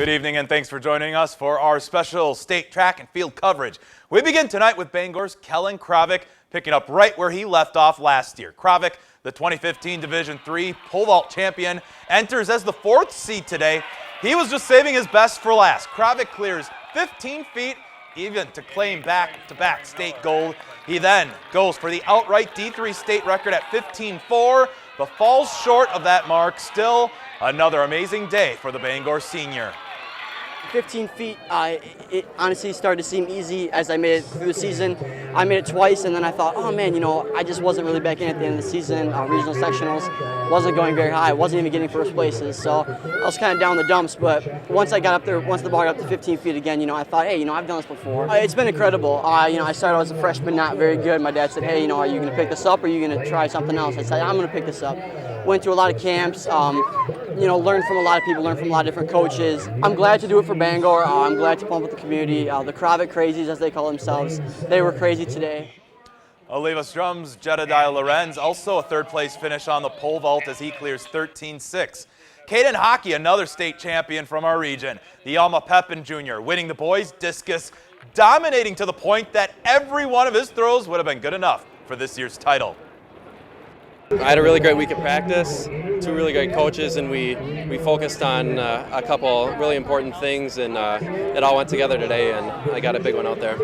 Good evening and thanks for joining us for our special state track and field coverage. We begin tonight with Bangor's Kellen Kravick picking up right where he left off last year. Kravick, the 2015 Division III pole vault champion, enters as the 4th seed today. He was just saving his best for last. Kravick clears 15 feet even to claim back-to-back state gold. He then goes for the outright D3 state record at 15.4, but falls short of that mark. Still another amazing day for the Bangor senior. 15 feet, it honestly started to seem easy as I made it through the season. I made it twice, and then I thought, oh man, I just wasn't really back in at the end of the season. Regional sectionals wasn't going very high. I wasn't even getting first places, so I was kind of down the dumps. But once I got up there, once the bar got up to 15 feet again, I thought, hey, I've done this before. It's been incredible. I started out as a freshman, not very good. My dad said, hey, are you going to pick this up or are you going to try something else? I said, I'm going to pick this up. Went through a lot of camps, learned from a lot of people, learned from a lot of different coaches. I'm glad to do it for Bangor. I'm glad to pump with the community. The Kravick Crazies, as they call themselves, they were crazy today. Oliva Strum's Jedediah Lorenz, also a 3rd place finish on the pole vault as he clears 13.6. Caden Hockey, another state champion from our region. The Alma Pepin Jr. winning the boys discus, dominating to the point that every one of his throws would have been good enough for this year's title. I had a really great week of practice, 2 really great coaches, and we focused on a couple really important things, and it all went together today, and I got a big one out there.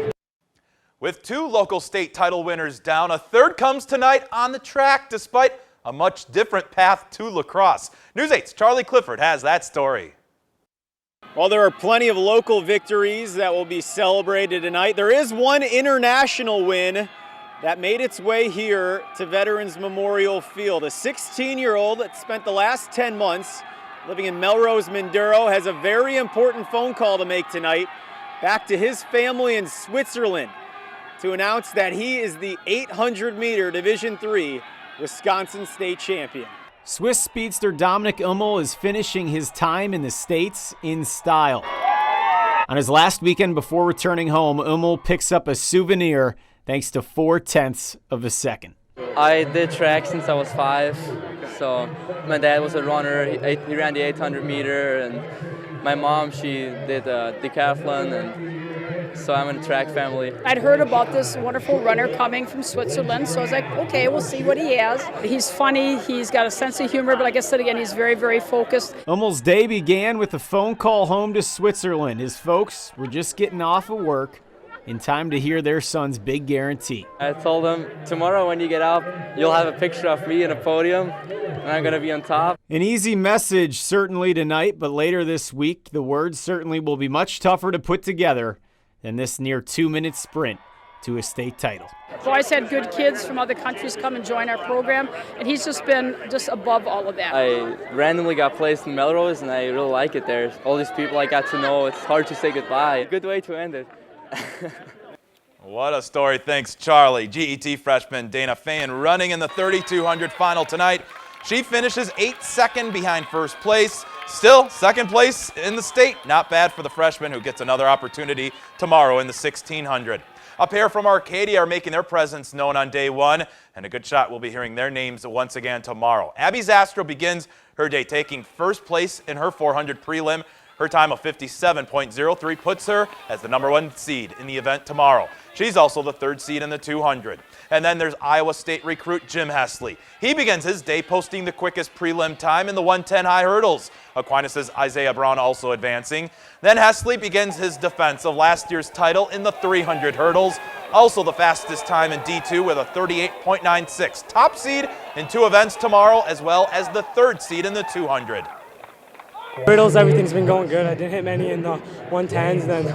With 2 local state title winners down, a 3rd comes tonight on the track despite a much different path to lacrosse. News 8's Charlie Clifford has that story. Well, there are plenty of local victories that will be celebrated tonight. There is one international win that made its way here to Veterans Memorial Field. A 16-year-old that spent the last 10 months living in Melrose, Mindoro, has a very important phone call to make tonight back to his family in Switzerland to announce that he is the 800-meter Division III Wisconsin state champion. Swiss speedster Dominic Ummel is finishing his time in the States in style. On his last weekend before returning home, Ummel picks up a souvenir thanks to 0.4 of a second. I did track since I was 5, so my dad was a runner. He ran the 800 meter, and my mom, she did decathlon, and so I'm in a track family. I'd heard about this wonderful runner coming from Switzerland, so I was like, okay, we'll see what he has. He's funny, he's got a sense of humor, but like I said again, he's very, very focused. Ummel's day began with a phone call home to Switzerland. His folks were just getting off of work in time to hear their son's big guarantee. I told him, tomorrow when you get up, you'll have a picture of me in a podium, and I'm going to be on top. An easy message certainly tonight, but later this week, the words certainly will be much tougher to put together than this near 2-minute sprint to a state title. I've always had good kids from other countries come and join our program, and he's just been just above all of that. I randomly got placed in Melrose, and I really like it there. All these people I got to know, it's hard to say goodbye. Good way to end it. What a story. Thanks, Charlie. GET freshman Dana Fain running in the 3200 final tonight. She finishes 8 seconds behind first place. Still 2nd place in the state. Not bad for the freshman who gets another opportunity tomorrow in the 1600. A pair from Arcadia are making their presence known on day 1, and a good shot we'll be hearing their names once again tomorrow. Abby Zastro begins her day taking first place in her 400 prelim. Her time of 57.03 puts her as the #1 seed in the event tomorrow. She's also the 3rd seed in the 200. And then there's Iowa State recruit Jim Hesley. He begins his day posting the quickest prelim time in the 110 high hurdles. Aquinas' Isaiah Brown also advancing. Then Hesley begins his defense of last year's title in the 300 hurdles. Also the fastest time in D2 with a 38.96. Top seed in 2 events tomorrow, as well as the 3rd seed in the 200. Hurdles, everything's been going good. I didn't hit many in the 110s, then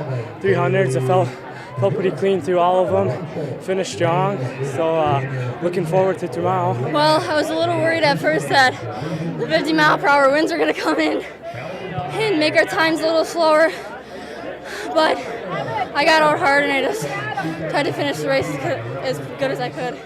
300s. I felt pretty clean through all of them. Finished strong, so looking forward to tomorrow. Well, I was a little worried at first that the 50-mile-per-hour winds were going to come in and make our times a little slower, but I got out hard and I just tried to finish the race as good as I could.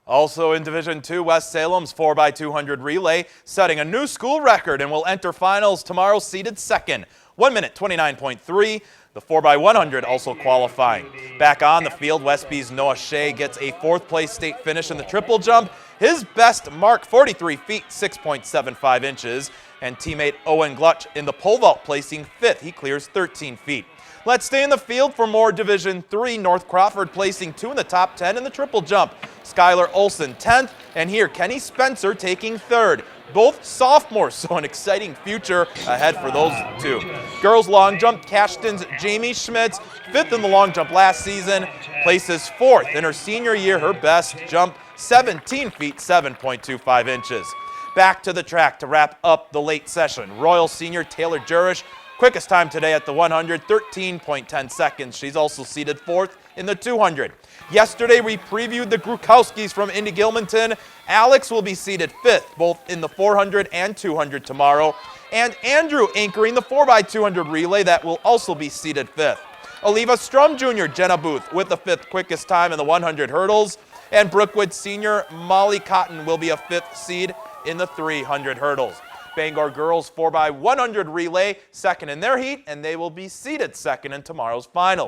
Also in Division II, West Salem's 4x200 relay setting a new school record and will enter finals tomorrow seated 2nd. 1 minute 29.3. The 4x100 also qualifying. Back on the field, Westby's Noah Shea gets a 4th place state finish in the triple jump. His best mark, 43 feet, 6.75 inches. And teammate Owen Glutch in the pole vault placing 5th. He clears 13 feet. Let's stay in the field for more Division III. North Crawford placing 2 in the top 10 in the triple jump. Skylar Olson 10th, and here Kenny Spencer taking 3rd. Both sophomores, so an exciting future ahead for those two. Girls long jump, Cashton's Jamie Schmitz, 5th in the long jump last season, places 4th in her senior year. Her best jump, 17 feet, 7.25 inches. Back to the track to wrap up the late session. Royal senior Taylor Jurish, quickest time today at the 100, 13.10 seconds. She's also seated 4th in the 200. Yesterday, we previewed the Grukowskis from Indy Gilmanton. Alex will be seated 5th, both in the 400 and 200 tomorrow. And Andrew anchoring the 4x200 relay that will also be seated 5th. Oliva Strum Jr., Jenna Booth with the 5th quickest time in the 100 hurdles. And Brookwood senior Molly Cotton will be a 5th seed in the 300 hurdles. Bangor girls 4x100 relay, 2nd in their heat, and they will be seated 2nd in tomorrow's finals.